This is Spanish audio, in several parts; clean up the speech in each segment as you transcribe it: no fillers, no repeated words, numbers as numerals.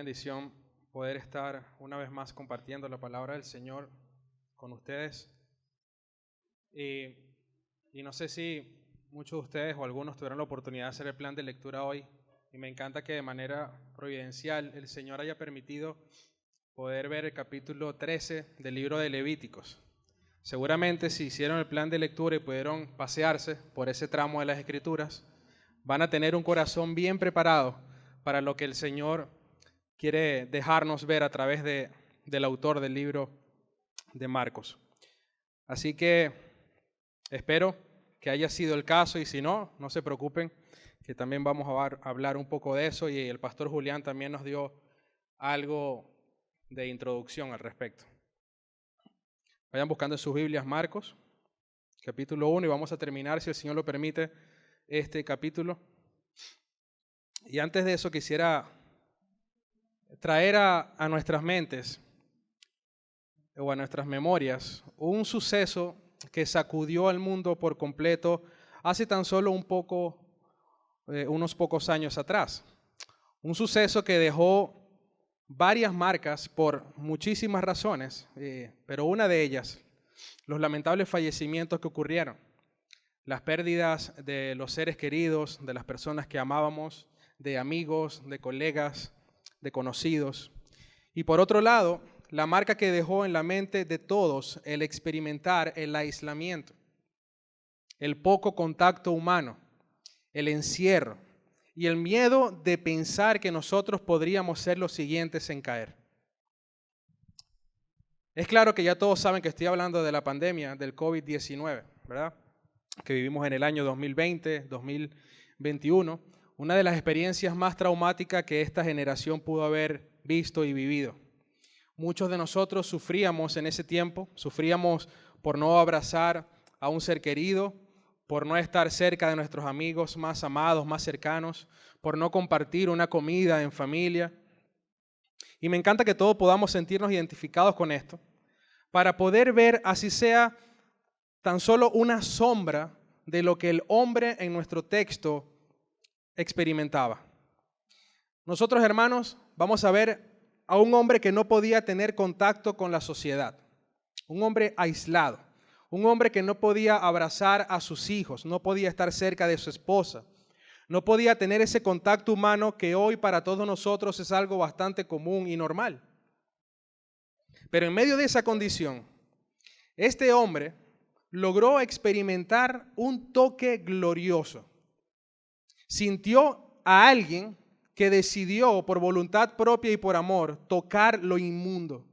bendición poder estar una vez más compartiendo la palabra del Señor con ustedes. Y no sé si muchos de ustedes o algunos tuvieron la oportunidad de hacer el plan de lectura hoy. Y me encanta que de manera providencial el Señor haya permitido poder ver el capítulo 13 del libro de Levíticos. Seguramente si hicieron el plan de lectura y pudieron pasearse por ese tramo de las Escrituras, van a tener un corazón bien preparado para lo que el Señor quiere dejarnos ver a través del autor del libro de Marcos. Así que espero que haya sido el caso, y si no, no se preocupen, que también vamos a hablar un poco de eso, y el pastor Julián también nos dio algo de introducción al respecto. Vayan buscando en sus Biblias Marcos, capítulo 1, y vamos a terminar, si el Señor lo permite, este capítulo. Y antes de eso quisiera traer a nuestras mentes o a nuestras memorias un suceso que sacudió al mundo por completo hace tan solo unos pocos años atrás. Un suceso que dejó varias marcas por muchísimas razones, pero una de ellas, los lamentables fallecimientos que ocurrieron, las pérdidas de los seres queridos, de las personas que amábamos, de amigos, de colegas, de conocidos. Y por otro lado, la marca que dejó en la mente de todos el experimentar el aislamiento, el poco contacto humano, el encierro y el miedo de pensar que nosotros podríamos ser los siguientes en caer. Es claro que ya todos saben que estoy hablando de la pandemia del COVID-19, ¿verdad? Que vivimos en el año 2020, 2021, una de las experiencias más traumáticas que esta generación pudo haber visto y vivido. Muchos de nosotros sufríamos en ese tiempo, sufríamos por no abrazar a un ser querido, por no estar cerca de nuestros amigos más amados, más cercanos, por no compartir una comida en familia. Y me encanta que todos podamos sentirnos identificados con esto, para poder ver, así sea, tan solo una sombra de lo que el hombre en nuestro texto experimentaba. Nosotros, hermanos, vamos a ver a un hombre que no podía tener contacto con la sociedad, un hombre aislado, un hombre que no podía abrazar a sus hijos, no podía estar cerca de su esposa, no podía tener ese contacto humano que hoy para todos nosotros es algo bastante común y normal. Pero en medio de esa condición, este hombre logró experimentar un toque glorioso. Sintió a alguien que decidió por voluntad propia y por amor tocar lo inmundo,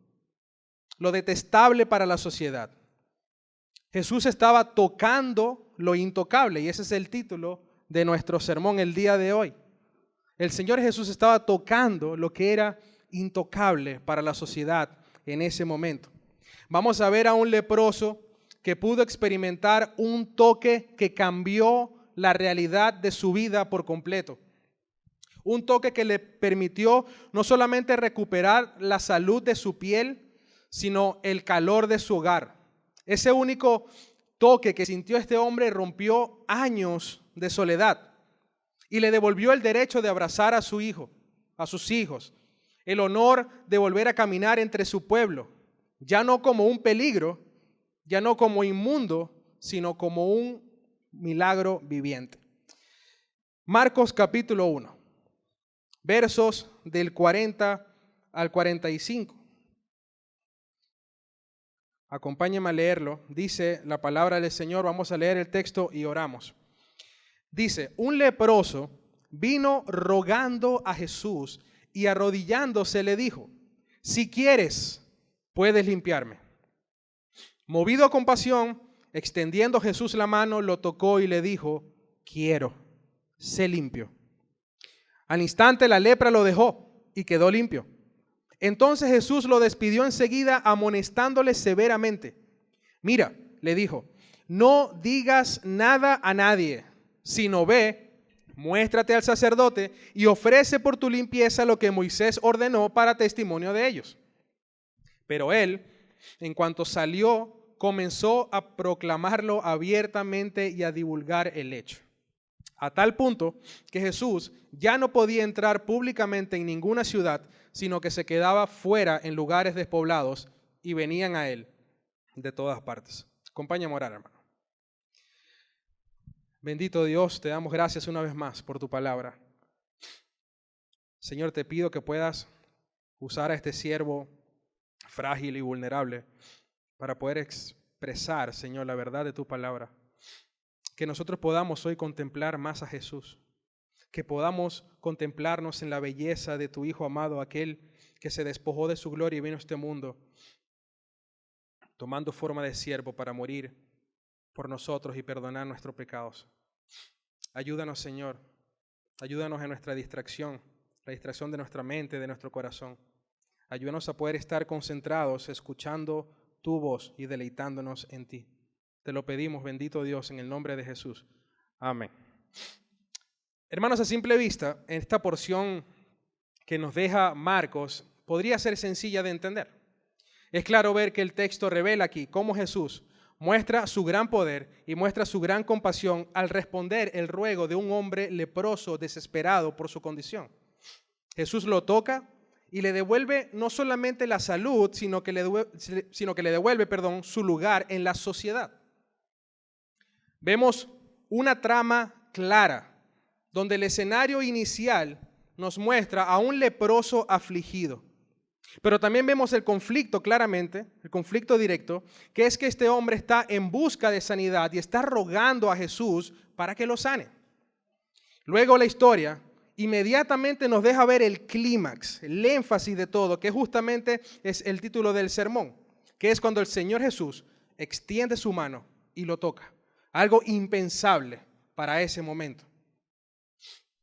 lo detestable para la sociedad. Jesús estaba tocando lo intocable, y ese es el título de nuestro sermón el día de hoy. El Señor Jesús estaba tocando lo que era intocable para la sociedad en ese momento. Vamos a ver a un leproso que pudo experimentar un toque que cambió la realidad de su vida por completo. Un toque que le permitió no solamente recuperar la salud de su piel, sino el calor de su hogar. Ese único toque que sintió este hombre rompió años de soledad y le devolvió el derecho de abrazar a su hijo, a sus hijos, el honor de volver a caminar entre su pueblo, ya no como un peligro, ya no como inmundo, sino como un milagro viviente. Marcos capítulo 1, versos del 40 al 45. Acompáñenme a leerlo. Dice la palabra del Señor. Vamos a leer el texto y oramos. Dice: un leproso vino rogando a Jesús y arrodillándose le dijo: si quieres, puedes limpiarme. Movido a compasión, extendiendo Jesús la mano, lo tocó y le dijo: quiero, sé limpio. Al instante la lepra lo dejó y quedó limpio. Entonces Jesús lo despidió enseguida, amonestándole severamente. Mira, le dijo, no digas nada a nadie, sino ve, muéstrate al sacerdote y ofrece por tu limpieza lo que Moisés ordenó para testimonio de ellos. Pero él, en cuanto salió, comenzó a proclamarlo abiertamente y a divulgar el hecho. a tal punto que Jesús ya no podía entrar públicamente en ninguna ciudad, sino que se quedaba fuera en lugares despoblados y venían a él de todas partes. Acompáñame a orar, hermano. Bendito Dios, te damos gracias una vez más por tu palabra. Señor, te pido que puedas usar a este siervo frágil y vulnerable para poder expresar, Señor, la verdad de tu palabra. Que nosotros podamos hoy contemplar más a Jesús, que podamos contemplarnos en la belleza de tu Hijo amado, aquel que se despojó de su gloria y vino a este mundo, tomando forma de siervo para morir por nosotros y perdonar nuestros pecados. Ayúdanos, Señor, ayúdanos en nuestra distracción, la distracción de nuestra mente, de nuestro corazón. Ayúdanos a poder estar concentrados, escuchando tu voz y deleitándonos en ti. Te lo pedimos, bendito Dios, en el nombre de Jesús. Amén. Hermanos, a simple vista, esta porción que nos deja Marcos podría ser sencilla de entender. Es claro ver que el texto revela aquí cómo Jesús muestra su gran poder y muestra su gran compasión al responder el ruego de un hombre leproso desesperado por su condición. Jesús lo toca y le devuelve no solamente la salud, sino que le devuelve, su lugar en la sociedad. Vemos una trama clara, donde el escenario inicial nos muestra a un leproso afligido. Pero también vemos el conflicto claramente, el conflicto directo, que es que este hombre está en busca de sanidad y está rogando a Jesús para que lo sane. Luego la historia inmediatamente nos deja ver el clímax, el énfasis de todo, que justamente es el título del sermón, que es cuando el Señor Jesús extiende su mano y lo toca. Algo impensable para ese momento.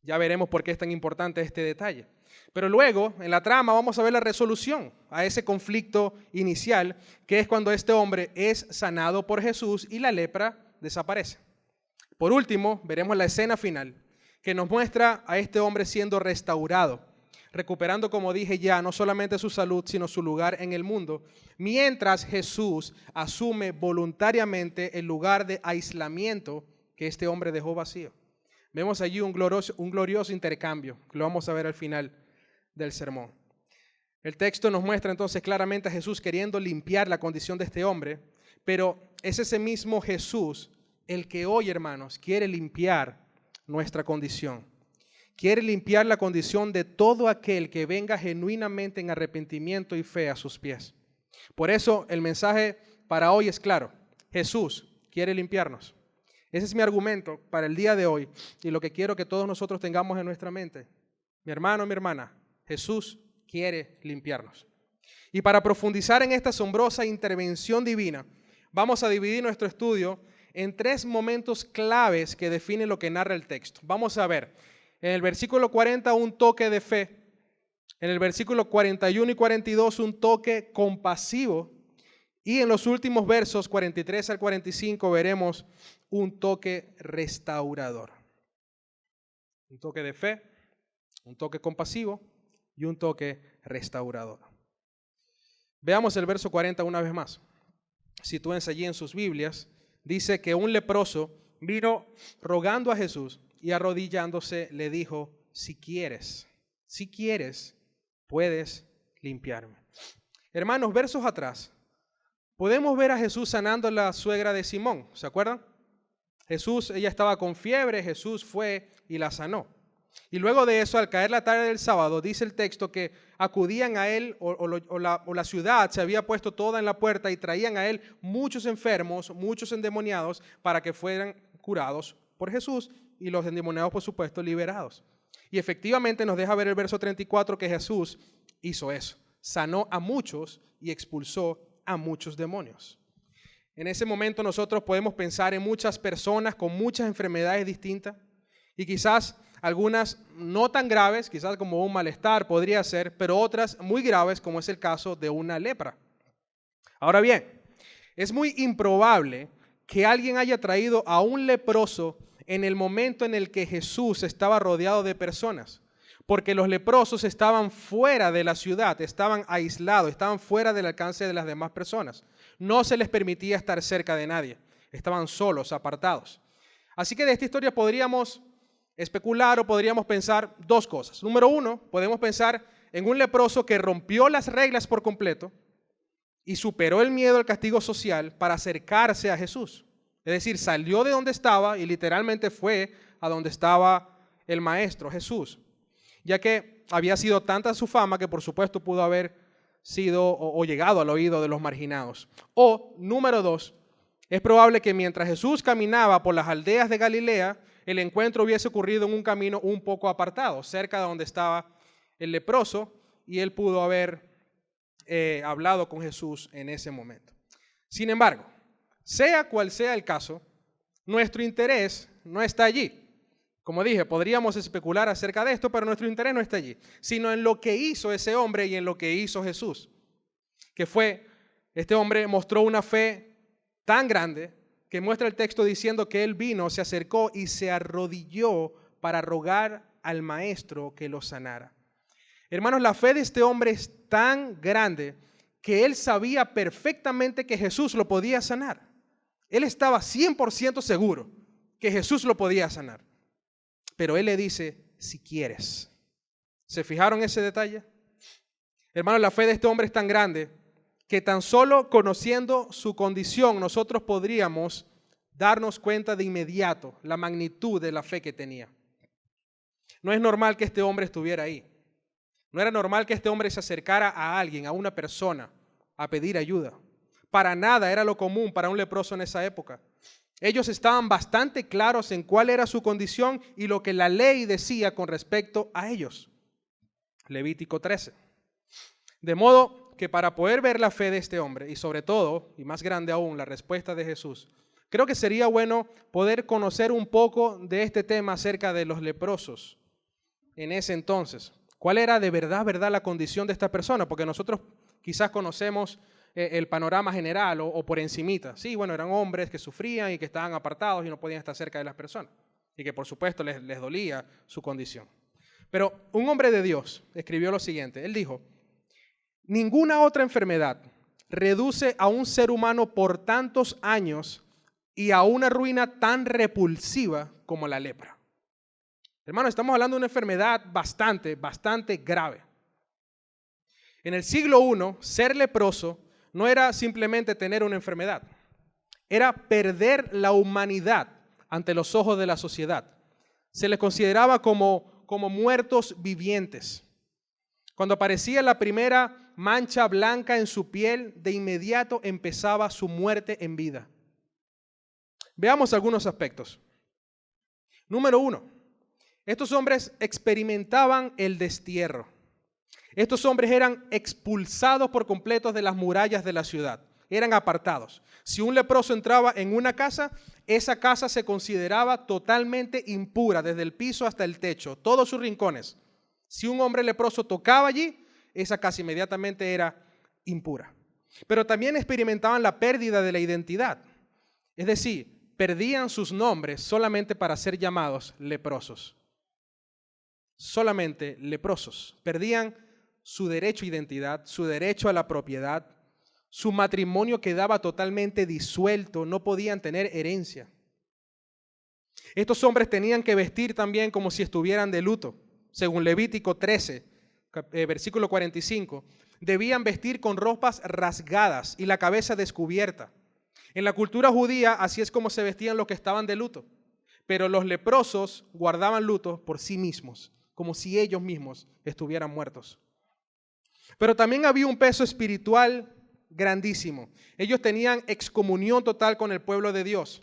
Ya veremos por qué es tan importante este detalle. Pero luego, en la trama, vamos a ver la resolución a ese conflicto inicial, que es cuando este hombre es sanado por Jesús y la lepra desaparece. Por último, veremos la escena final, que nos muestra a este hombre siendo restaurado, recuperando, como dije ya, no solamente su salud, sino su lugar en el mundo, mientras Jesús asume voluntariamente el lugar de aislamiento que este hombre dejó vacío. Vemos allí un glorioso intercambio, que lo vamos a ver al final del sermón. El texto nos muestra entonces claramente a Jesús queriendo limpiar la condición de este hombre, pero es ese mismo Jesús el que hoy, hermanos, quiere limpiar nuestra condición. Quiere limpiar la condición de todo aquel que venga genuinamente en arrepentimiento y fe a sus pies. Por eso el mensaje para hoy es claro. Jesús quiere limpiarnos. Ese es mi argumento para el día de hoy y lo que quiero que todos nosotros tengamos en nuestra mente. Mi hermano, mi hermana, Jesús quiere limpiarnos. Y para profundizar en esta asombrosa intervención divina, vamos a dividir nuestro estudio en 3 momentos claves que definen lo que narra el texto. Vamos a ver, en el versículo 40 un toque de fe, en el versículo 41 y 42 un toque compasivo y en los últimos versos 43 al 45 veremos un toque restaurador. Un toque de fe, un toque compasivo y un toque restaurador. Veamos el verso 40 una vez más. Sitúense allí en sus Biblias. Dice que un leproso vino rogando a Jesús y arrodillándose le dijo, si quieres, puedes limpiarme. Hermanos, versos atrás, podemos ver a Jesús sanando a la suegra de Simón, ¿se acuerdan? Ella estaba con fiebre, Jesús fue y la sanó. Y luego de eso, al caer la tarde del sábado, dice el texto que acudían a él o la ciudad se había puesto toda en la puerta y traían a él muchos enfermos, muchos endemoniados para que fueran curados por Jesús y los endemoniados, por supuesto, liberados. Y efectivamente nos deja ver el verso 34 que Jesús hizo eso. Sanó a muchos y expulsó a muchos demonios. En ese momento nosotros podemos pensar en muchas personas con muchas enfermedades distintas y quizás algunas no tan graves, quizás como un malestar podría ser, pero otras muy graves como es el caso de una lepra. Ahora bien, es muy improbable que alguien haya traído a un leproso en el momento en el que Jesús estaba rodeado de personas, porque los leprosos estaban fuera de la ciudad, estaban aislados, estaban fuera del alcance de las demás personas. No se les permitía estar cerca de nadie, estaban solos, apartados. Así que de esta historia podríamos especular o podríamos pensar dos cosas. Número uno, podemos pensar en un leproso que rompió las reglas por completo y superó el miedo al castigo social para acercarse a Jesús. Es decir, salió de donde estaba y literalmente fue a donde estaba el maestro, Jesús, ya que había sido tanta su fama que por supuesto pudo haber sido o llegado al oído de los marginados. O, número dos, es probable que mientras Jesús caminaba por las aldeas de Galilea, el encuentro hubiese ocurrido en un camino un poco apartado, cerca de donde estaba el leproso, y él pudo haber hablado con Jesús en ese momento. Sin embargo, sea cual sea el caso, nuestro interés no está allí. Como dije, podríamos especular acerca de esto, pero nuestro interés no está allí, sino en lo que hizo ese hombre y en lo que hizo Jesús. Que fue, este hombre mostró una fe tan grande que muestra el texto diciendo que él vino, se acercó y se arrodilló para rogar al maestro que lo sanara. Hermanos, la fe de este hombre es tan grande que él sabía perfectamente que Jesús lo podía sanar. Él estaba 100% seguro que Jesús lo podía sanar. Pero él le dice, si quieres. ¿Se fijaron en ese detalle? Hermanos, la fe de este hombre es tan grande que tan solo conociendo su condición nosotros podríamos darnos cuenta de inmediato la magnitud de la fe que tenía. No es normal que este hombre estuviera ahí. No era normal que este hombre se acercara a alguien, a una persona, a pedir ayuda. Para nada era lo común para un leproso en esa época. Ellos estaban bastante claros en cuál era su condición y lo que la ley decía con respecto a ellos. Levítico 13. De modo que para poder ver la fe de este hombre y sobre todo, y más grande aún, la respuesta de Jesús, creo que sería bueno poder conocer un poco de este tema acerca de los leprosos en ese entonces. ¿Cuál era de verdad la condición de esta persona? Porque nosotros quizás conocemos el panorama general o por encimita. Sí, bueno, eran hombres que sufrían y que estaban apartados y no podían estar cerca de las personas. Y que por supuesto les dolía su condición. Pero un hombre de Dios escribió lo siguiente. Él dijo, ninguna otra enfermedad reduce a un ser humano por tantos años y a una ruina tan repulsiva como la lepra. Hermano, estamos hablando de una enfermedad bastante grave. En el siglo I, ser leproso no era simplemente tener una enfermedad, era perder la humanidad ante los ojos de la sociedad. Se les consideraba como muertos vivientes. Cuando aparecía la primera mancha blanca en su piel, de inmediato empezaba su muerte en vida. Veamos algunos aspectos. Número 1, estos hombres experimentaban el destierro. Estos hombres eran expulsados por completo de las murallas de la ciudad, eran apartados. Si un leproso entraba en una casa, esa casa se consideraba totalmente impura, desde el piso hasta el techo, todos sus rincones. Si un hombre leproso tocaba allí, esa casa inmediatamente era impura. Pero también experimentaban la pérdida de la identidad, es decir, perdían sus nombres solamente para ser llamados leprosos. Solamente leprosos, perdían su derecho a identidad, su derecho a la propiedad, su matrimonio quedaba totalmente disuelto, no podían tener herencia. Estos hombres tenían que vestir también como si estuvieran de luto. Según Levítico 13, versículo 45, debían vestir con ropas rasgadas y la cabeza descubierta. En la cultura judía así es como se vestían los que estaban de luto, pero los leprosos guardaban luto por sí mismos, como si ellos mismos estuvieran muertos. Pero también había un peso espiritual grandísimo. Ellos tenían excomunión total con el pueblo de Dios.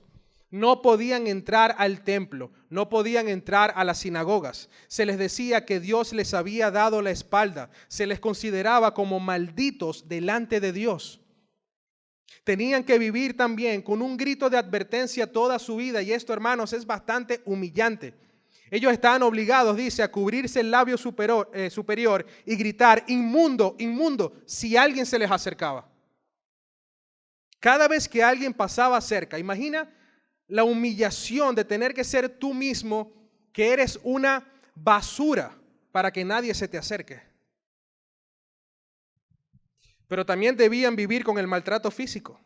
No podían entrar al templo, no podían entrar a las sinagogas. Se les decía que Dios les había dado la espalda. Se les consideraba como malditos delante de Dios. Tenían que vivir también con un grito de advertencia toda su vida. Y esto, hermanos, es bastante humillante. Ellos estaban obligados, dice, a cubrirse el labio superior y gritar, inmundo, inmundo, si alguien se les acercaba. Cada vez que alguien pasaba cerca, imagina la humillación de tener que ser tú mismo, que eres una basura para que nadie se te acerque. Pero también debían vivir con el maltrato físico.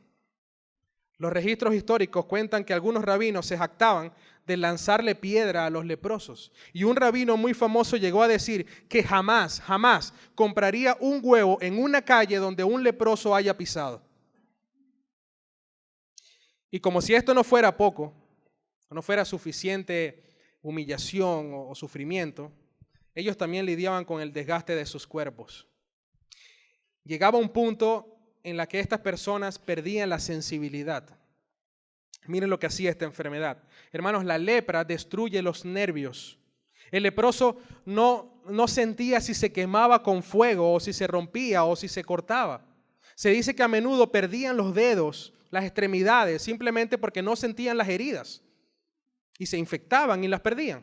Los registros históricos cuentan que algunos rabinos se jactaban de lanzarle piedra a los leprosos. Y un rabino muy famoso llegó a decir que jamás compraría un huevo en una calle donde un leproso haya pisado. Y como si esto no fuera poco, no fuera suficiente humillación o sufrimiento, ellos también lidiaban con el desgaste de sus cuerpos. Llegaba un punto en la que estas personas perdían la sensibilidad. Miren lo que hacía esta enfermedad. Hermanos, la lepra destruye los nervios. El leproso no sentía si se quemaba con fuego o si se rompía o si se cortaba. Se dice que a menudo perdían los dedos, las extremidades, simplemente porque no sentían las heridas. Y se infectaban y las perdían.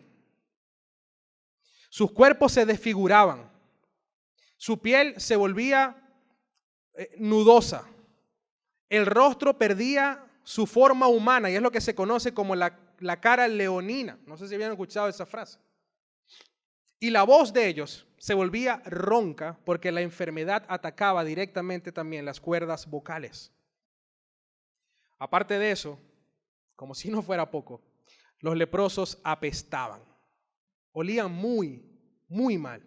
Sus cuerpos se desfiguraban. Su piel se volvía nudosa. El rostro perdía su forma humana y es lo que se conoce como la cara leonina. No sé si habían escuchado esa frase. Y la voz de ellos se volvía ronca porque la enfermedad atacaba directamente también las cuerdas vocales. Aparte de eso, como si no fuera poco, los leprosos apestaban. Olían muy, muy mal.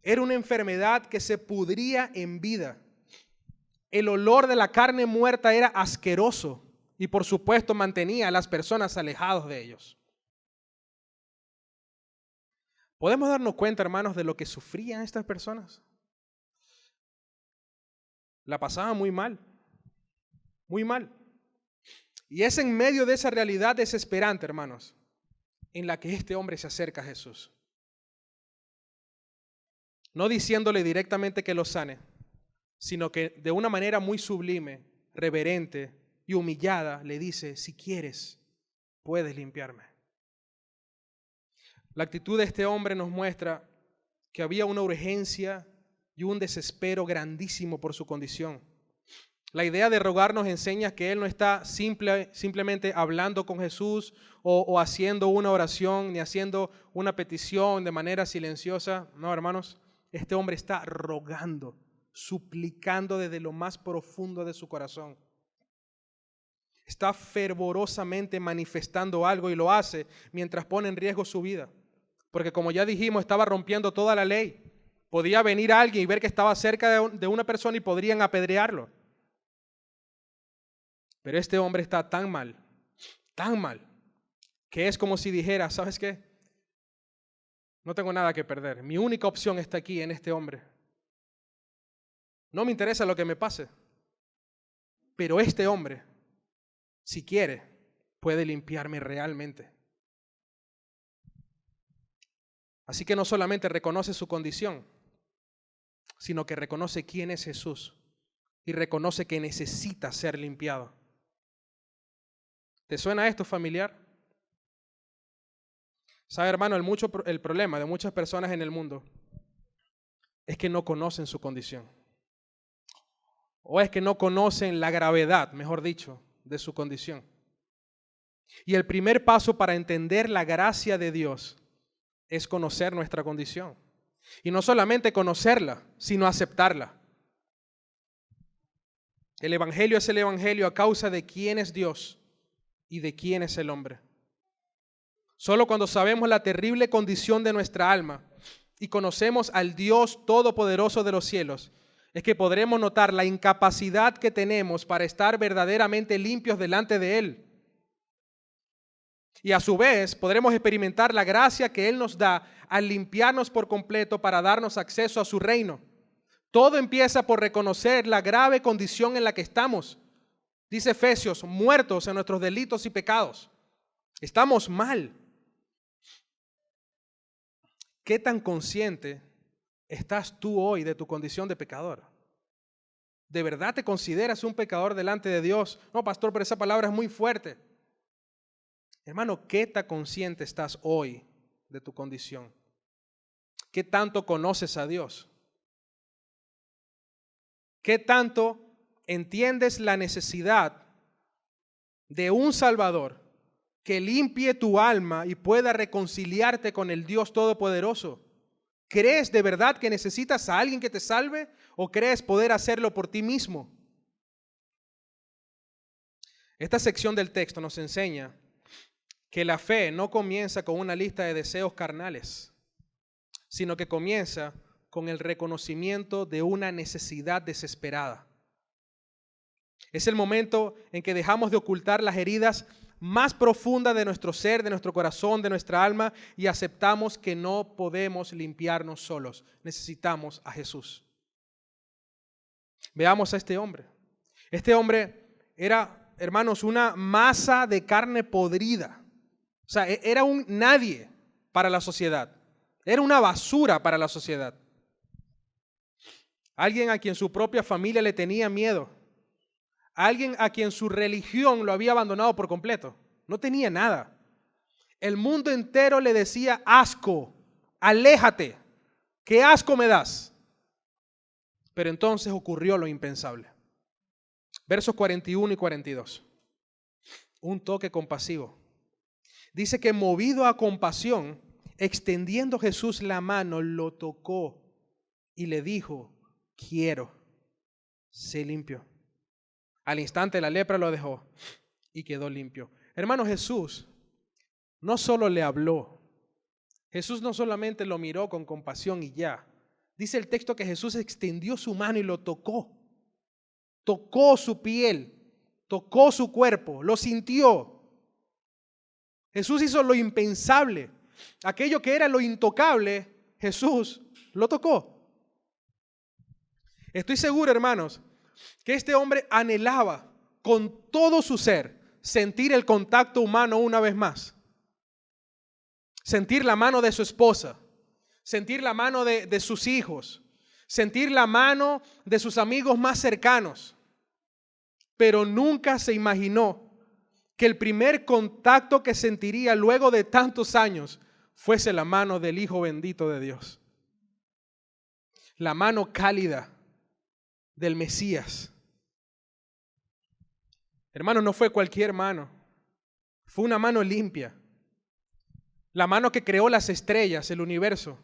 Era una enfermedad que se pudría en vida. El olor de la carne muerta era asqueroso y por supuesto mantenía a las personas alejadas de ellos. ¿Podemos darnos cuenta, hermanos, de lo que sufrían estas personas? La pasaban muy mal, muy mal. Y es en medio de esa realidad desesperante, hermanos, en la que este hombre se acerca a Jesús. No diciéndole directamente que lo sane, sino que de una manera muy sublime, reverente y humillada le dice, si quieres, puedes limpiarme. La actitud de este hombre nos muestra que había una urgencia y un desespero grandísimo por su condición. La idea de rogar nos enseña que él no está simplemente hablando con Jesús o haciendo una oración ni haciendo una petición de manera silenciosa. No, hermanos, este hombre está rogando, suplicando desde lo más profundo de su corazón. Está fervorosamente manifestando algo y lo hace mientras pone en riesgo su vida. Porque como ya dijimos, estaba rompiendo toda la ley. Podía venir alguien y ver que estaba cerca de una persona y podrían apedrearlo. Pero este hombre está tan mal, que es como si dijera, ¿sabes qué? No tengo nada que perder. Mi única opción está aquí en este hombre. No me interesa lo que me pase. Pero este hombre, si quiere, puede limpiarme realmente. Así que no solamente reconoce su condición, sino que reconoce quién es Jesús y reconoce que necesita ser limpiado. ¿Te suena esto familiar? ¿Sabe, hermano? El problema de muchas personas en el mundo es que no conocen su condición. O es que no conocen la gravedad, mejor dicho, de su condición. Y el primer paso para entender la gracia de Dios es conocer nuestra condición. Y no solamente conocerla, sino aceptarla. El Evangelio es el Evangelio a causa de quién es Dios y de quién es el hombre. Solo cuando sabemos la terrible condición de nuestra alma y conocemos al Dios Todopoderoso de los cielos, es que podremos notar la incapacidad que tenemos para estar verdaderamente limpios delante de Él. Y a su vez podremos experimentar la gracia que Él nos da al limpiarnos por completo para darnos acceso a su reino. Todo empieza por reconocer la grave condición en la que estamos. Dice Efesios, muertos en nuestros delitos y pecados. Estamos mal. ¿Qué tan consciente estás tú hoy de tu condición de pecador? ¿De verdad te consideras un pecador delante de Dios? No, pastor, pero esa palabra es muy fuerte. Hermano, ¿qué tan consciente estás hoy de tu condición? ¿Qué tanto conoces a Dios? ¿Qué tanto entiendes la necesidad de un Salvador que limpie tu alma y pueda reconciliarte con el Dios Todopoderoso? ¿Crees de verdad que necesitas a alguien que te salve o crees poder hacerlo por ti mismo? Esta sección del texto nos enseña que la fe no comienza con una lista de deseos carnales, sino que comienza con el reconocimiento de una necesidad desesperada. Es el momento en que dejamos de ocultar las heridas más profundas de nuestro ser, de nuestro corazón, de nuestra alma, y aceptamos que no podemos limpiarnos solos. Necesitamos a Jesús. Veamos a este hombre. Este hombre era, hermanos, una masa de carne podrida. O sea, era un nadie para la sociedad. Era una basura para la sociedad. Alguien a quien su propia familia le tenía miedo. Alguien a quien su religión lo había abandonado por completo. No tenía nada. El mundo entero le decía asco, aléjate, qué asco me das. Pero entonces ocurrió lo impensable. Versos 41 y 42. Un toque compasivo. Dice que movido a compasión, extendiendo Jesús la mano, lo tocó y le dijo, quiero, sé limpio. Al instante la lepra lo dejó y quedó limpio. Hermano, Jesús no solo le habló, Jesús no solamente lo miró con compasión y ya. Dice el texto que Jesús extendió su mano y lo tocó. Tocó su piel, tocó su cuerpo, lo sintió. Jesús hizo lo impensable. Aquello que era lo intocable, Jesús lo tocó. Estoy seguro, hermanos, que este hombre anhelaba con todo su ser sentir el contacto humano una vez más. Sentir la mano de su esposa, sentir la mano de sus hijos, sentir la mano de sus amigos más cercanos. Pero nunca se imaginó que el primer contacto que sentiría luego de tantos años fuese la mano del Hijo bendito de Dios. La mano cálida del Mesías. Hermano, no fue cualquier mano, fue una mano limpia. La mano que creó las estrellas, el universo.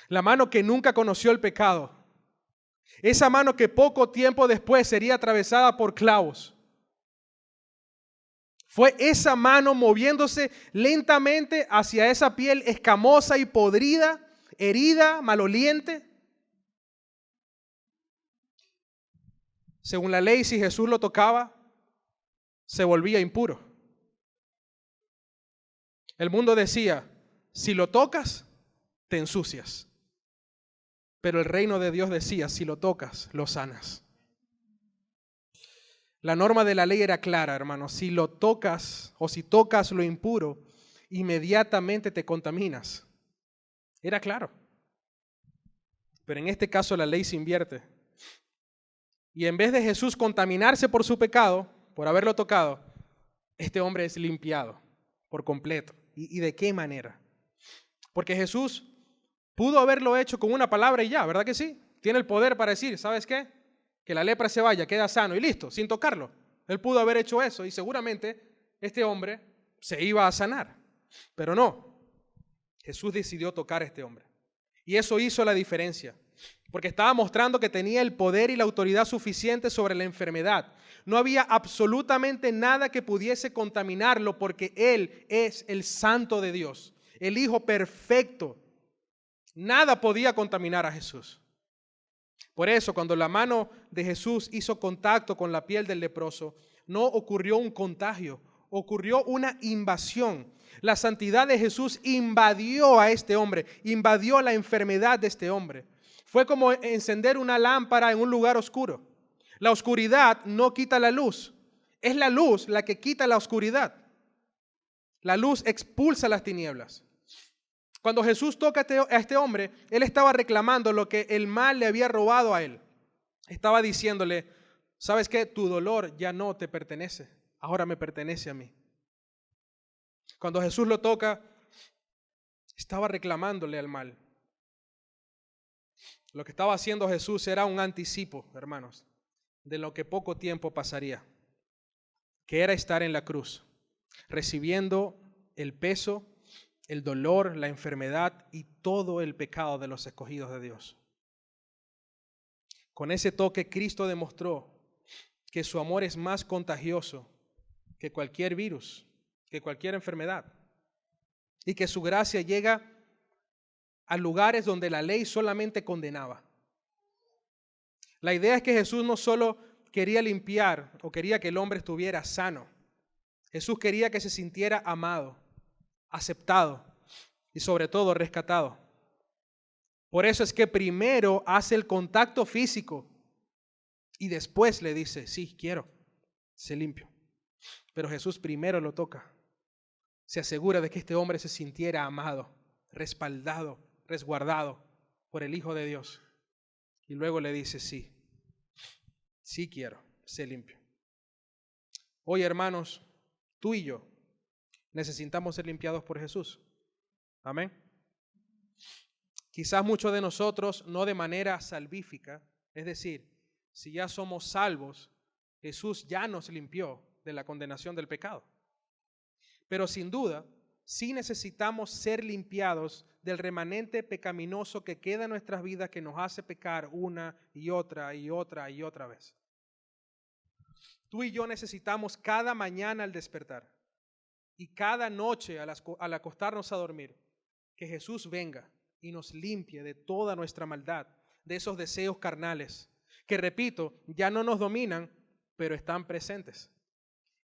La mano que nunca conoció el pecado. Esa mano que poco tiempo después sería atravesada por clavos. Fue esa mano moviéndose lentamente hacia esa piel escamosa y podrida, herida, maloliente. Según la ley, si Jesús lo tocaba, se volvía impuro. El mundo decía, si lo tocas, te ensucias. Pero el reino de Dios decía, si lo tocas, lo sanas. La norma de la ley era clara, hermano. Si lo tocas o si tocas lo impuro, inmediatamente te contaminas. Era claro. Pero en este caso la ley se invierte. Y en vez de Jesús contaminarse por su pecado, por haberlo tocado, este hombre es limpiado por completo. ¿Y de qué manera? Porque Jesús pudo haberlo hecho con una palabra y ya, ¿verdad que sí? Tiene el poder para decir, ¿sabes qué? Que la lepra se vaya, queda sano y listo, sin tocarlo. Él pudo haber hecho eso y seguramente este hombre se iba a sanar. Pero no, Jesús decidió tocar a este hombre. Y eso hizo la diferencia, porque estaba mostrando que tenía el poder y la autoridad suficiente sobre la enfermedad. No había absolutamente nada que pudiese contaminarlo porque Él es el Santo de Dios, el Hijo perfecto. Nada podía contaminar a Jesús. Por eso, cuando la mano de Jesús hizo contacto con la piel del leproso, no ocurrió un contagio, ocurrió una invasión. La santidad de Jesús invadió a este hombre, invadió la enfermedad de este hombre. Fue como encender una lámpara en un lugar oscuro. La oscuridad no quita la luz, es la luz la que quita la oscuridad. La luz expulsa las tinieblas. Cuando Jesús toca a este hombre, Él estaba reclamando lo que el mal le había robado a Él. Estaba diciéndole, ¿sabes qué? Tu dolor ya no te pertenece, ahora me pertenece a mí. Cuando Jesús lo toca, estaba reclamándole al mal. Lo que estaba haciendo Jesús era un anticipo, hermanos, de lo que poco tiempo pasaría, que era estar en la cruz, recibiendo el peso, el dolor, la enfermedad y todo el pecado de los escogidos de Dios. Con ese toque, Cristo demostró que su amor es más contagioso que cualquier virus, que cualquier enfermedad, y que su gracia llega a lugares donde la ley solamente condenaba. La idea es que Jesús no solo quería limpiar o quería que el hombre estuviera sano. Jesús quería que se sintiera amado, aceptado y sobre todo rescatado. Por eso es que primero hace el contacto físico y después le dice, sí, quiero, sé limpio. Pero Jesús primero lo toca. Se asegura de que este hombre se sintiera amado, respaldado, resguardado por el Hijo de Dios. Y luego le dice, sí, sí quiero, sé limpio. Hoy, hermanos, tú y yo necesitamos ser limpiados por Jesús. Amén. Quizás muchos de nosotros no de manera salvífica, es decir, si ya somos salvos, Jesús ya nos limpió de la condenación del pecado. Pero sin duda, sí necesitamos ser limpiados del remanente pecaminoso que queda en nuestras vidas, que nos hace pecar una y otra y otra y otra vez. Tú y yo necesitamos cada mañana al despertar y cada noche al acostarnos a dormir, que Jesús venga y nos limpie de toda nuestra maldad, de esos deseos carnales, que repito, ya no nos dominan, pero están presentes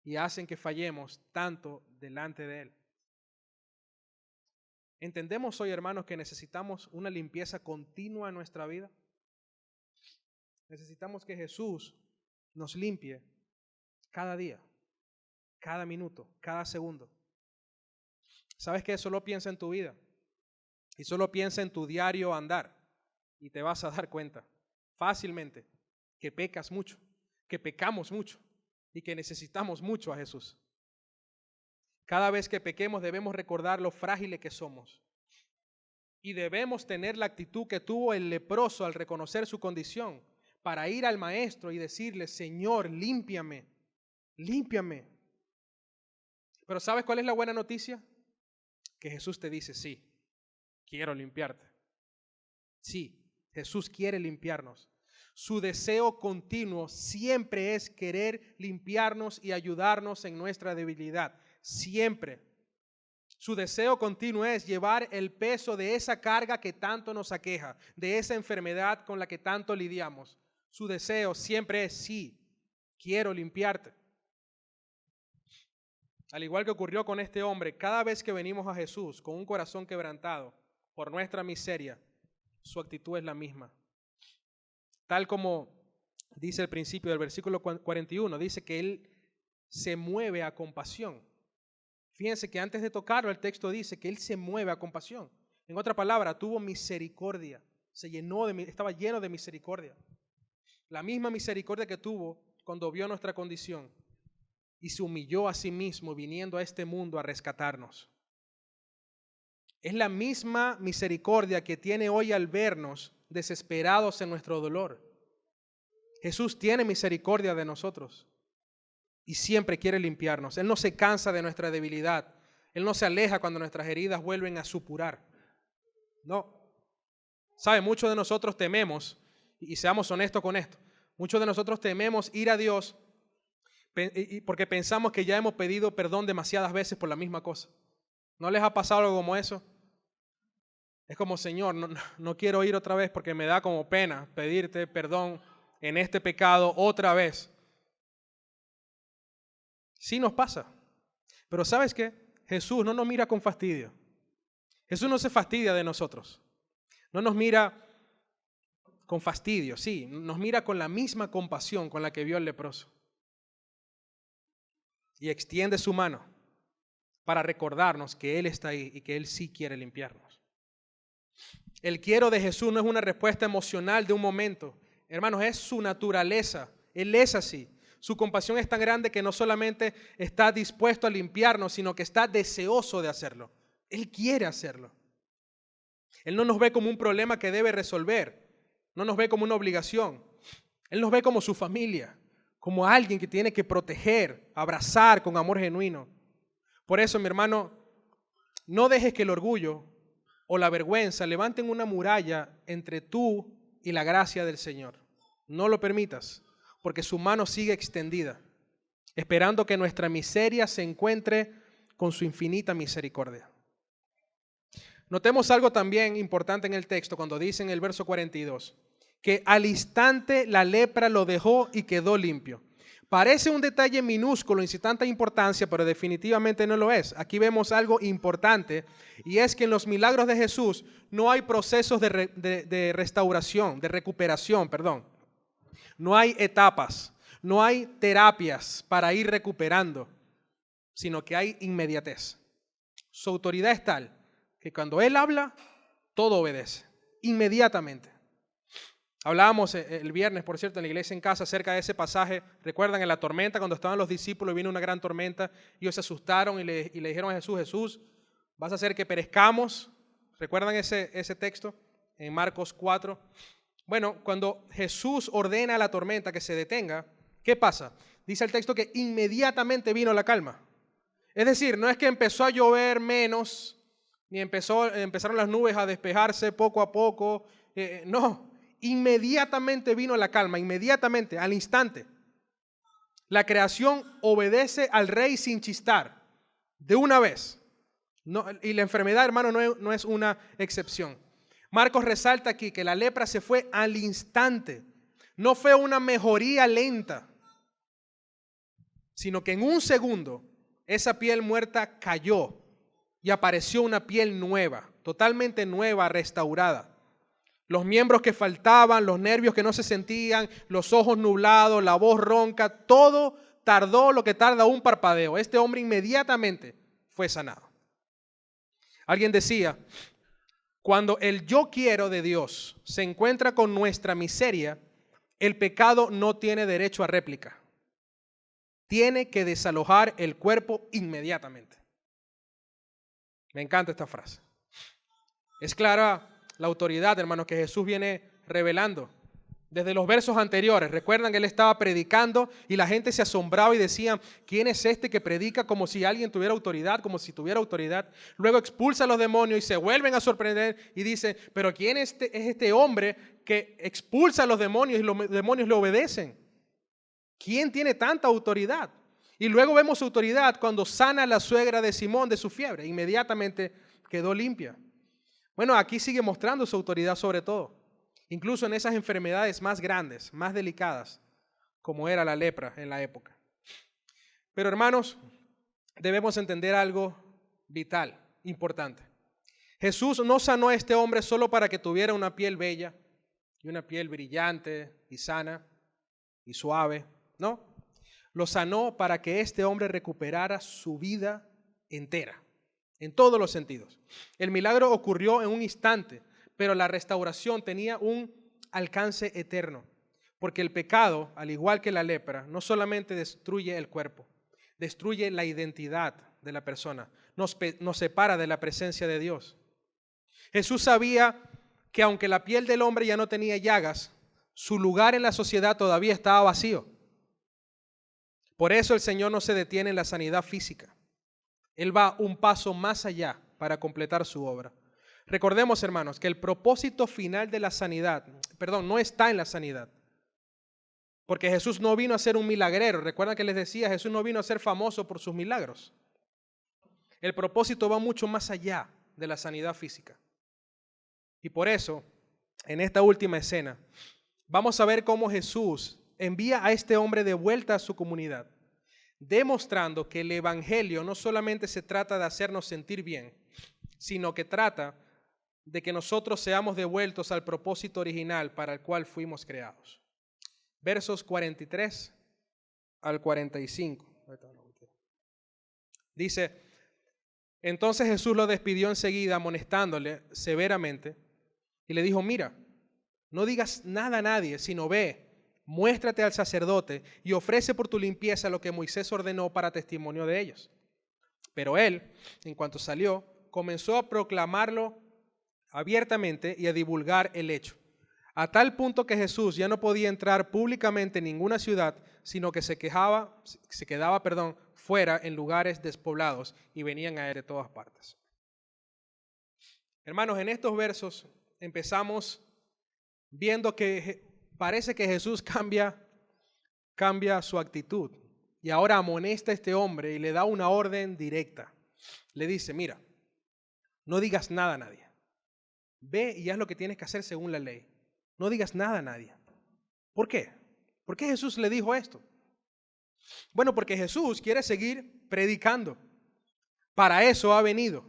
y hacen que fallemos tanto delante de Él. ¿Entendemos hoy, hermanos, que necesitamos una limpieza continua en nuestra vida? Necesitamos que Jesús nos limpie cada día, cada minuto, cada segundo. ¿Sabes qué? Solo piensa en tu vida y solo piensa en tu diario andar y te vas a dar cuenta fácilmente que pecas mucho, que pecamos mucho y que necesitamos mucho a Jesús. Cada vez que pequemos debemos recordar lo frágiles que somos y debemos tener la actitud que tuvo el leproso al reconocer su condición para ir al maestro y decirle, Señor, límpiame, límpiame. Pero ¿sabes cuál es la buena noticia? Que Jesús te dice, sí, quiero limpiarte. Sí, Jesús quiere limpiarnos. Su deseo continuo siempre es querer limpiarnos y ayudarnos en nuestra debilidad. Siempre. Su deseo continuo es llevar el peso de esa carga que tanto nos aqueja, de esa enfermedad con la que tanto lidiamos. Su deseo siempre es, sí, quiero limpiarte. Al igual que ocurrió con este hombre, cada vez que venimos a Jesús con un corazón quebrantado por nuestra miseria, su actitud es la misma. Tal como dice el principio del versículo 41, dice que Él se mueve a compasión. Fíjense que antes de tocarlo el texto dice que Él se mueve a compasión. En otra palabra, tuvo misericordia, estaba lleno de misericordia. La misma misericordia que tuvo cuando vio nuestra condición y se humilló a sí mismo viniendo a este mundo a rescatarnos. Es la misma misericordia que tiene hoy al vernos desesperados en nuestro dolor. Jesús tiene misericordia de nosotros y siempre quiere limpiarnos. Él no se cansa de nuestra debilidad. Él no se aleja cuando nuestras heridas vuelven a supurar. No. ¿Sabe? Muchos de nosotros tememos, y seamos honestos con esto, muchos de nosotros tememos ir a Dios porque pensamos que ya hemos pedido perdón demasiadas veces por la misma cosa. ¿No les ha pasado algo como eso? Es como, Señor, no quiero ir otra vez porque me da como pena pedirte perdón en este pecado otra vez. Sí nos pasa. Pero ¿sabes qué? Jesús no nos mira con fastidio. Jesús no se fastidia de nosotros. No nos mira con fastidio, sí, nos mira con la misma compasión con la que vio al leproso. Y extiende su mano para recordarnos que Él está ahí y que Él sí quiere limpiarnos. El quiero de Jesús no es una respuesta emocional de un momento. Hermanos, es su naturaleza. Él es así. Su compasión es tan grande que no solamente está dispuesto a limpiarnos, sino que está deseoso de hacerlo. Él quiere hacerlo. Él no nos ve como un problema que debe resolver. No nos ve como una obligación. Él nos ve como su familia, como alguien que tiene que proteger, abrazar con amor genuino. Por eso, mi hermano, no dejes que el orgullo o la vergüenza levanten una muralla entre tú y la gracia del Señor. No lo permitas, porque su mano sigue extendida. esperando que nuestra miseria se encuentre con su infinita misericordia. Notemos algo también importante en el texto cuando dice en el verso 42, que al instante la lepra lo dejó y quedó limpio. Parece un detalle minúsculo y sin tanta importancia, pero definitivamente no lo es. Aquí vemos algo importante, y es que en los milagros de Jesús no hay procesos de restauración, de recuperación, perdón. No hay etapas, no hay terapias para ir recuperando, sino que hay inmediatez. Su autoridad es tal que cuando Él habla, todo obedece, inmediatamente. Hablábamos el viernes, por cierto, en la iglesia en casa acerca de ese pasaje. ¿Recuerdan en la tormenta cuando estaban los discípulos y vino una gran tormenta? Ellos se asustaron y le dijeron a Jesús, Jesús, ¿vas a hacer que perezcamos? ¿Recuerdan ese texto en Marcos 4? Bueno, cuando Jesús ordena a la tormenta que se detenga, ¿qué pasa? Dice el texto que inmediatamente vino la calma. Es decir, no es que empezó a llover menos, ni empezaron las nubes a despejarse poco a poco. No. Inmediatamente vino la calma, inmediatamente, al instante. La creación obedece al rey sin chistar, de una vez. No, y la enfermedad, hermano, no es una excepción. Marcos resalta aquí que la lepra se fue al instante. No fue una mejoría lenta, sino que en un segundo esa piel muerta cayó y apareció una piel nueva, totalmente nueva, restaurada. Los miembros que faltaban, los nervios que no se sentían, los ojos nublados, la voz ronca, todo tardó lo que tarda un parpadeo. Este hombre inmediatamente fue sanado. Alguien decía, cuando el yo quiero de Dios se encuentra con nuestra miseria, el pecado no tiene derecho a réplica. Tiene que desalojar el cuerpo inmediatamente. Me encanta esta frase. Es clara la autoridad, hermanos, que Jesús viene revelando. Desde los versos anteriores, recuerdan que Él estaba predicando y la gente se asombraba y decían, ¿quién es este que predica como si alguien tuviera autoridad, como si tuviera autoridad? Luego expulsa a los demonios y se vuelven a sorprender y dicen, ¿pero quién es este hombre que expulsa a los demonios y los demonios le obedecen? ¿Quién tiene tanta autoridad? Y luego vemos su autoridad cuando sana a la suegra de Simón de su fiebre. Inmediatamente quedó limpia. Bueno, aquí sigue mostrando su autoridad sobre todo, incluso en esas enfermedades más grandes, más delicadas, como era la lepra en la época. Pero hermanos, debemos entender algo vital, importante. Jesús no sanó a este hombre solo para que tuviera una piel bella y una piel brillante y sana y suave, no. Lo sanó para que este hombre recuperara su vida entera. En todos los sentidos. El milagro ocurrió en un instante, pero la restauración tenía un alcance eterno. Porque el pecado, al igual que la lepra, no solamente destruye el cuerpo, destruye la identidad de la persona, nos separa de la presencia de Dios. Jesús sabía que aunque la piel del hombre ya no tenía llagas, su lugar en la sociedad todavía estaba vacío. Por eso el Señor no se detiene en la sanidad física. Él va un paso más allá para completar su obra. Recordemos, hermanos, que el propósito final de la sanidad, no está en la sanidad. Porque Jesús no vino a ser un milagrero. Recuerdan que les decía, Jesús no vino a ser famoso por sus milagros. El propósito va mucho más allá de la sanidad física. Y por eso, en esta última escena, vamos a ver cómo Jesús envía a este hombre de vuelta a su comunidad, demostrando que el evangelio no solamente se trata de hacernos sentir bien, sino que trata de que nosotros seamos devueltos al propósito original para el cual fuimos creados. Versos 43 al 45. Dice, entonces Jesús lo despidió enseguida, amonestándole severamente, y le dijo, mira, no digas nada a nadie, sino ve, muéstrate al sacerdote y ofrece por tu limpieza lo que Moisés ordenó para testimonio de ellos. Pero él, en cuanto salió, comenzó a proclamarlo abiertamente y a divulgar el hecho, a tal punto que Jesús ya no podía entrar públicamente en ninguna ciudad, sino que se quedaba fuera en lugares despoblados y venían a él de todas partes. Hermanos, en estos versos empezamos viendo que parece que Jesús cambia su actitud y ahora amonesta a este hombre y le da una orden directa. Le dice, mira, no digas nada a nadie. Ve y haz lo que tienes que hacer según la ley. No digas nada a nadie. ¿Por qué? ¿Por qué Jesús le dijo esto? Bueno, porque Jesús quiere seguir predicando. Para eso ha venido.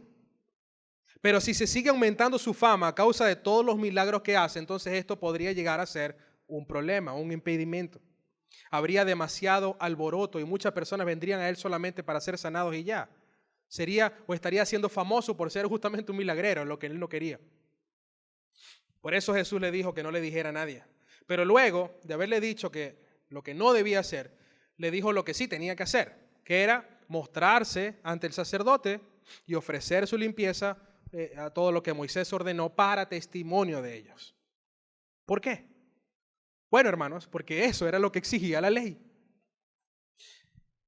Pero si se sigue aumentando su fama a causa de todos los milagros que hace, entonces esto podría llegar a ser un problema, un impedimento. Habría demasiado alboroto y muchas personas vendrían a él solamente para ser sanados y ya. Sería o estaría siendo famoso por ser justamente un milagrero, lo que él no quería. Por eso Jesús le dijo que no le dijera a nadie. Pero luego de haberle dicho que lo que no debía hacer, le dijo lo que sí tenía que hacer, que era mostrarse ante el sacerdote y ofrecer su limpieza a todo lo que Moisés ordenó para testimonio de ellos. ¿Por qué? Bueno, hermanos, porque eso era lo que exigía la ley.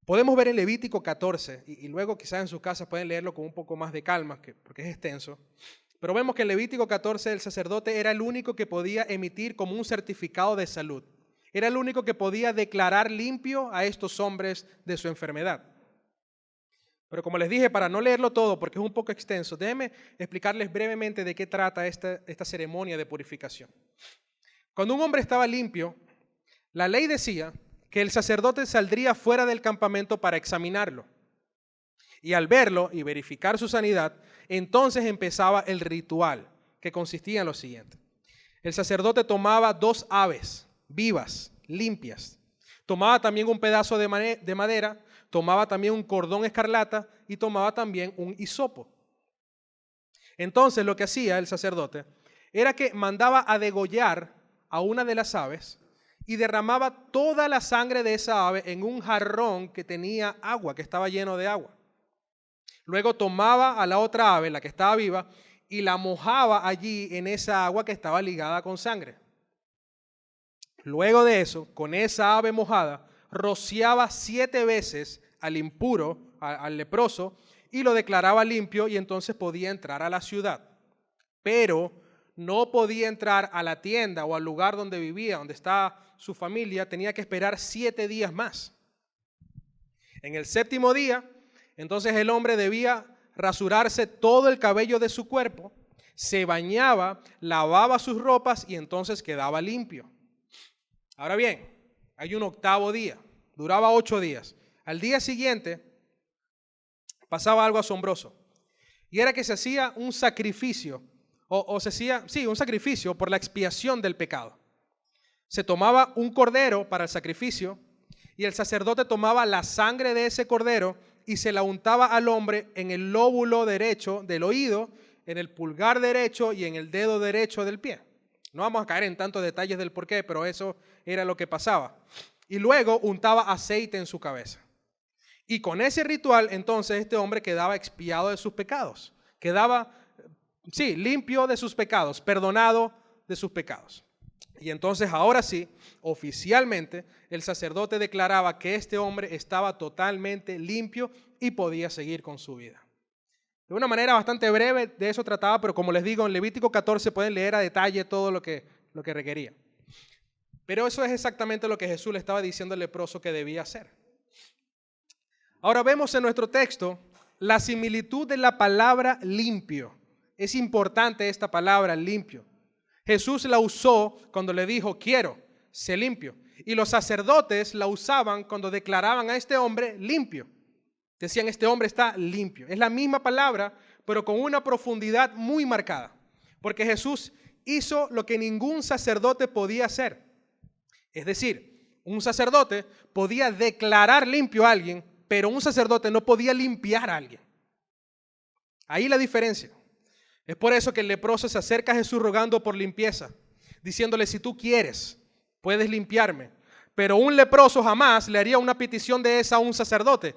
Podemos ver en Levítico 14, y luego quizás en sus casas pueden leerlo con un poco más de calma, porque es extenso. Pero vemos que en Levítico 14 el sacerdote era el único que podía emitir como un certificado de salud. Era el único que podía declarar limpio a estos hombres de su enfermedad. Pero como les dije, para no leerlo todo, porque es un poco extenso, déjenme explicarles brevemente de qué trata esta ceremonia de purificación. Cuando un hombre estaba limpio, la ley decía que el sacerdote saldría fuera del campamento para examinarlo. Y al verlo y verificar su sanidad, entonces empezaba el ritual, que consistía en lo siguiente. El sacerdote tomaba 2 aves vivas, limpias. Tomaba también un pedazo de madera, tomaba también un cordón escarlata y tomaba también un hisopo. Entonces lo que hacía el sacerdote era que mandaba a degollar a una de las aves y derramaba toda la sangre de esa ave en un jarrón que tenía agua, que estaba lleno de agua. Luego tomaba a la otra ave, la que estaba viva, y la mojaba allí en esa agua que estaba ligada con sangre. Luego de eso, con esa ave mojada, rociaba 7 veces al impuro, al leproso, y lo declaraba limpio y entonces podía entrar a la ciudad. Pero no podía entrar a la tienda o al lugar donde vivía, donde estaba su familia, tenía que esperar 7 días más. En el 7º día, entonces el hombre debía rasurarse todo el cabello de su cuerpo, se bañaba, lavaba sus ropas y entonces quedaba limpio. Ahora bien, hay un 8º día, duraba 8 días. Al día siguiente pasaba algo asombroso y era que se hacía un sacrificio, un sacrificio por la expiación del pecado. Se tomaba un cordero para el sacrificio y el sacerdote tomaba la sangre de ese cordero y se la untaba al hombre en el lóbulo derecho del oído, en el pulgar derecho y en el dedo derecho del pie. No vamos a caer en tantos detalles del por qué, pero eso era lo que pasaba. Y luego untaba aceite en su cabeza. Y con ese ritual, entonces, este hombre quedaba expiado de sus pecados. Quedaba, limpio de sus pecados, perdonado de sus pecados. Y entonces, ahora sí, oficialmente, el sacerdote declaraba que este hombre estaba totalmente limpio y podía seguir con su vida. De una manera bastante breve de eso trataba, pero como les digo, en Levítico 14 pueden leer a detalle todo lo que requería. Pero eso es exactamente lo que Jesús le estaba diciendo al leproso que debía hacer. Ahora vemos en nuestro texto la similitud de la palabra limpio. Es importante esta palabra limpio. Jesús la usó cuando le dijo, quiero, sé limpio. Y los sacerdotes la usaban cuando declaraban a este hombre limpio. Decían, este hombre está limpio. Es la misma palabra, pero con una profundidad muy marcada. Porque Jesús hizo lo que ningún sacerdote podía hacer. Es decir, un sacerdote podía declarar limpio a alguien, pero un sacerdote no podía limpiar a alguien. Ahí la diferencia. Es por eso que el leproso se acerca a Jesús rogando por limpieza, diciéndole, si tú quieres, puedes limpiarme. Pero un leproso jamás le haría una petición de esa a un sacerdote.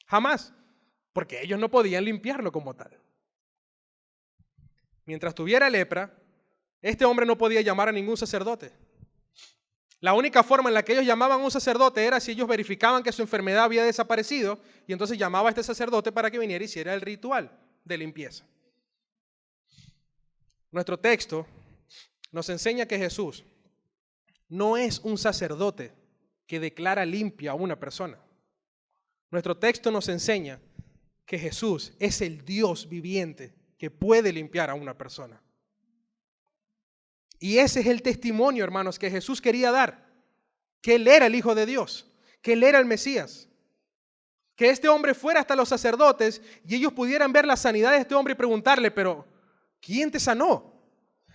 Jamás. Porque ellos no podían limpiarlo como tal. Mientras tuviera lepra, este hombre no podía llamar a ningún sacerdote. La única forma en la que ellos llamaban a un sacerdote era si ellos verificaban que su enfermedad había desaparecido y entonces llamaba a este sacerdote para que viniera y hiciera el ritual de limpieza. Nuestro texto nos enseña que Jesús no es un sacerdote que declara limpia a una persona. Nuestro texto nos enseña que Jesús es el Dios viviente que puede limpiar a una persona. Y ese es el testimonio, hermanos, que Jesús quería dar, que Él era el Hijo de Dios, que Él era el Mesías. Que este hombre fuera hasta los sacerdotes y ellos pudieran ver la sanidad de este hombre y preguntarle, pero ¿quién te sanó?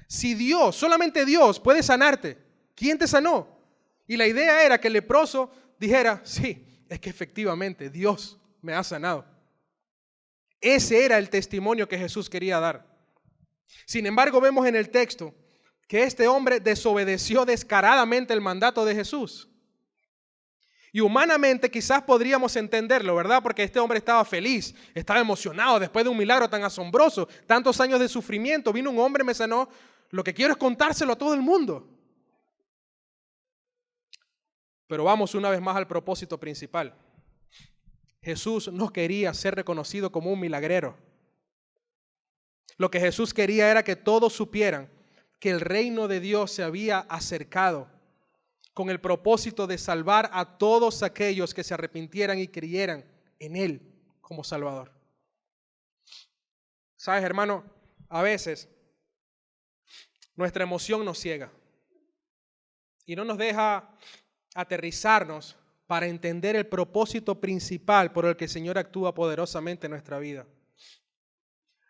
Si Dios, solamente Dios puede sanarte, ¿quién te sanó? Y la idea era que el leproso dijera, sí, es que efectivamente Dios me ha sanado. Ese era el testimonio que Jesús quería dar. Sin embargo, vemos en el texto que este hombre desobedeció descaradamente el mandato de Jesús. Y humanamente quizás podríamos entenderlo, ¿verdad? Porque este hombre estaba feliz, estaba emocionado después de un milagro tan asombroso, tantos años de sufrimiento. Vino un hombre, me sanó. Lo que quiero es contárselo a todo el mundo. Pero vamos una vez más al propósito principal. Jesús no quería ser reconocido como un milagrero. Lo que Jesús quería era que todos supieran que el reino de Dios se había acercado con el propósito de salvar a todos aquellos que se arrepintieran y creyeran en Él como Salvador. ¿Sabes, hermano? A veces nuestra emoción nos ciega y no nos deja aterrizarnos para entender el propósito principal por el que el Señor actúa poderosamente en nuestra vida.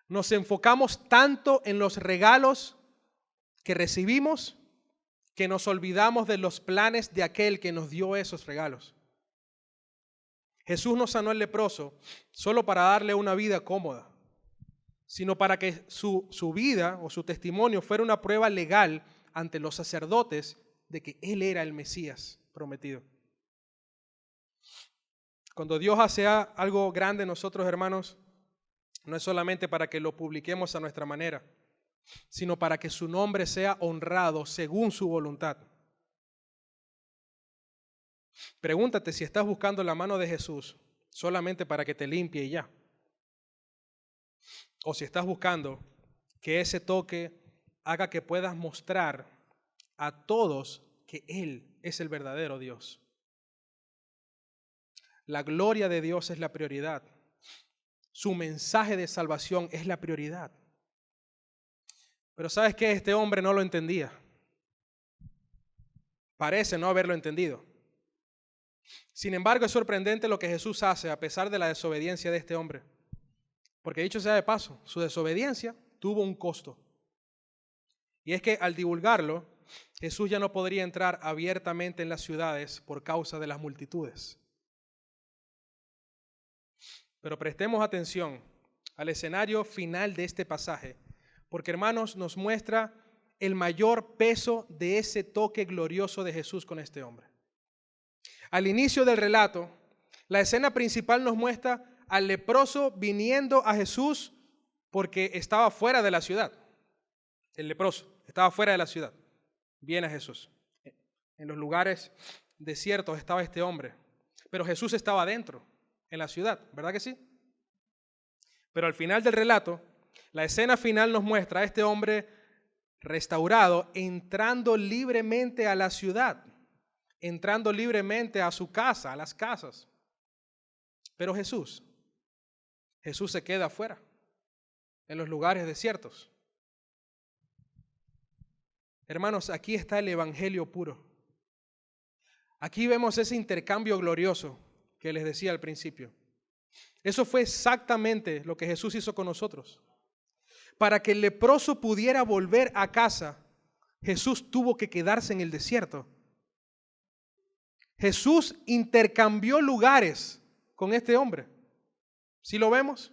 Nos enfocamos tanto en los regalos que recibimos que nos olvidamos de los planes de aquel que nos dio esos regalos. Jesús no sanó al leproso solo para darle una vida cómoda, sino para que su vida o su testimonio fuera una prueba legal ante los sacerdotes de que Él era el Mesías prometido. Cuando Dios hace algo grande en nosotros, hermanos, no es solamente para que lo publiquemos a nuestra manera, sino para que su nombre sea honrado según su voluntad. Pregúntate si estás buscando la mano de Jesús solamente para que te limpie y ya. O si estás buscando que ese toque haga que puedas mostrar a todos que Él es el verdadero Dios. La gloria de Dios es la prioridad. Su mensaje de salvación es la prioridad. Pero ¿sabes qué? Este hombre no lo entendía. Parece no haberlo entendido. Sin embargo, es sorprendente lo que Jesús hace a pesar de la desobediencia de este hombre. Porque dicho sea de paso, su desobediencia tuvo un costo. Y es que al divulgarlo, Jesús ya no podría entrar abiertamente en las ciudades por causa de las multitudes. Pero prestemos atención al escenario final de este pasaje, porque hermanos, nos muestra el mayor peso de ese toque glorioso de Jesús con este hombre. Al inicio del relato, la escena principal nos muestra al leproso viniendo a Jesús porque estaba fuera de la ciudad. El leproso estaba fuera de la ciudad. Viene a Jesús. En los lugares desiertos estaba este hombre, pero Jesús estaba adentro, en la ciudad, ¿verdad que sí? Pero al final del relato, la escena final nos muestra a este hombre restaurado entrando libremente a la ciudad, entrando libremente a su casa, a las casas. Pero Jesús se queda afuera, en los lugares desiertos. Hermanos, aquí está el evangelio puro. Aquí vemos ese intercambio glorioso que les decía al principio. Eso fue exactamente lo que Jesús hizo con nosotros. Para que el leproso pudiera volver a casa, Jesús tuvo que quedarse en el desierto. Jesús intercambió lugares con este hombre. ¿Sí lo vemos?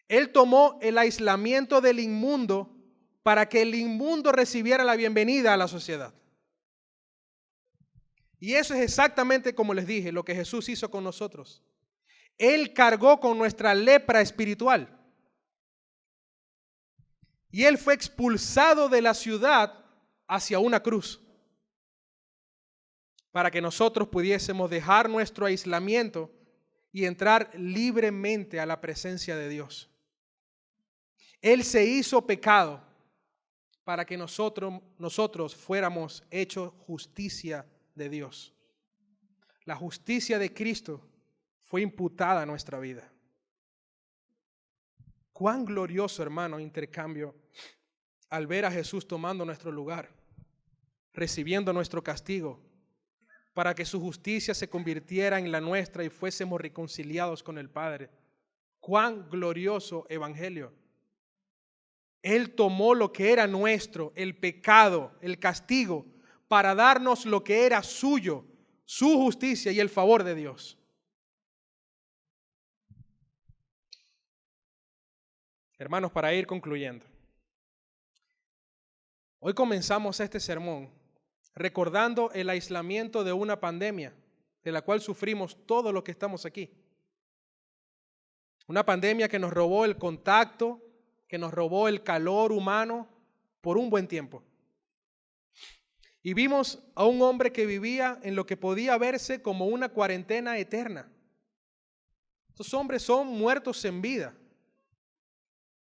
Él tomó el aislamiento del inmundo para que el inmundo recibiera la bienvenida a la sociedad. Y eso es exactamente, como les dije, lo que Jesús hizo con nosotros. Él cargó con nuestra lepra espiritual. Y Él fue expulsado de la ciudad hacia una cruz para que nosotros pudiésemos dejar nuestro aislamiento y entrar libremente a la presencia de Dios. Él se hizo pecado para que nosotros fuéramos hechos justicia de Dios. La justicia de Cristo fue imputada a nuestra vida. Cuán glorioso, hermano, intercambio al ver a Jesús tomando nuestro lugar, recibiendo nuestro castigo, para que su justicia se convirtiera en la nuestra y fuésemos reconciliados con el Padre. Cuán glorioso evangelio. Él tomó lo que era nuestro, el pecado, el castigo, para darnos lo que era suyo, su justicia y el favor de Dios. Hermanos, para ir concluyendo, hoy comenzamos este sermón recordando el aislamiento de una pandemia de la cual sufrimos todos los que estamos aquí. Una pandemia que nos robó el contacto, que nos robó el calor humano por un buen tiempo. Y vimos a un hombre que vivía en lo que podía verse como una cuarentena eterna. Estos hombres son muertos en vida.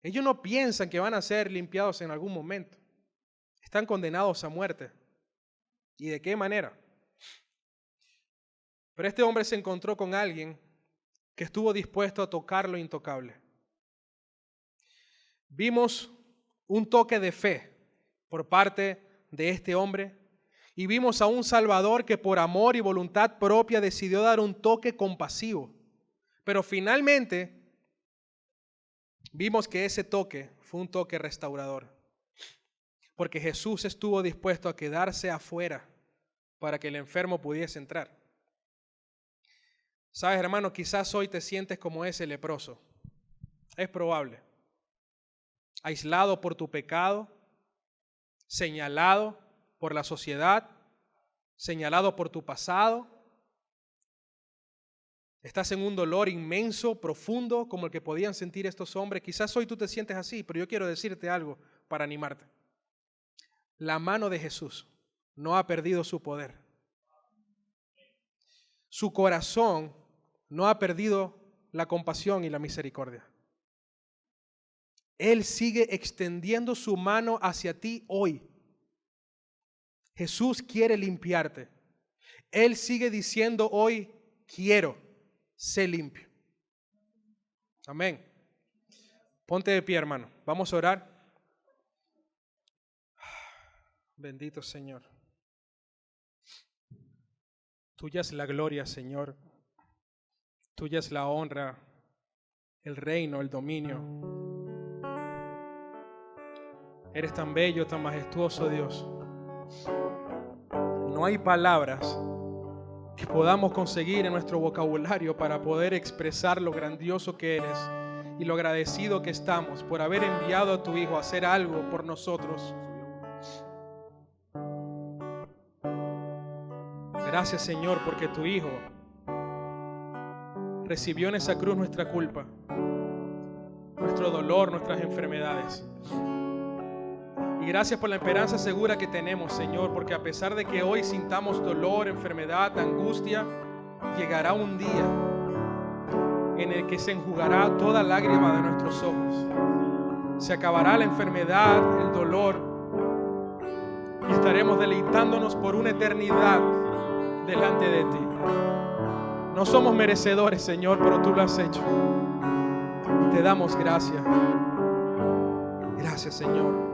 Ellos no piensan que van a ser limpiados en algún momento. Están condenados a muerte. ¿Y de qué manera? Pero este hombre se encontró con alguien que estuvo dispuesto a tocar lo intocable. Vimos un toque de fe por parte de este hombre y vimos a un Salvador que por amor y voluntad propia decidió dar un toque compasivo. Pero finalmente vimos que ese toque fue un toque restaurador, porque Jesús estuvo dispuesto a quedarse afuera para que el enfermo pudiese entrar. Sabes, hermano, quizás hoy te sientes como ese leproso. Es probable. Aislado por tu pecado, señalado por la sociedad, señalado por tu pasado. Estás en un dolor inmenso, profundo, como el que podían sentir estos hombres. Quizás hoy tú te sientes así, pero yo quiero decirte algo para animarte. La mano de Jesús no ha perdido su poder. Su corazón no ha perdido la compasión y la misericordia. Él sigue extendiendo su mano hacia ti hoy. Jesús quiere limpiarte. Él sigue diciendo hoy, quiero, sé limpio. Amén. Ponte de pie, hermano. Vamos a orar. Bendito Señor. Tuya es la gloria, Señor. Tuya es la honra, el reino, el dominio. Eres tan bello, tan majestuoso, Dios. No hay palabras que podamos conseguir en nuestro vocabulario para poder expresar lo grandioso que eres y lo agradecido que estamos por haber enviado a tu Hijo a hacer algo por nosotros. Gracias, Señor, porque tu Hijo recibió en esa cruz nuestra culpa, nuestro dolor, nuestras enfermedades. Y gracias por la esperanza segura que tenemos, Señor, porque a pesar de que hoy sintamos dolor, enfermedad, angustia, llegará un día en el que se enjugará toda lágrima de nuestros ojos. Se acabará la enfermedad, el dolor, y estaremos deleitándonos por una eternidad delante de ti. No somos merecedores, Señor, pero tú lo has hecho. Te damos gracias. Gracias, Señor.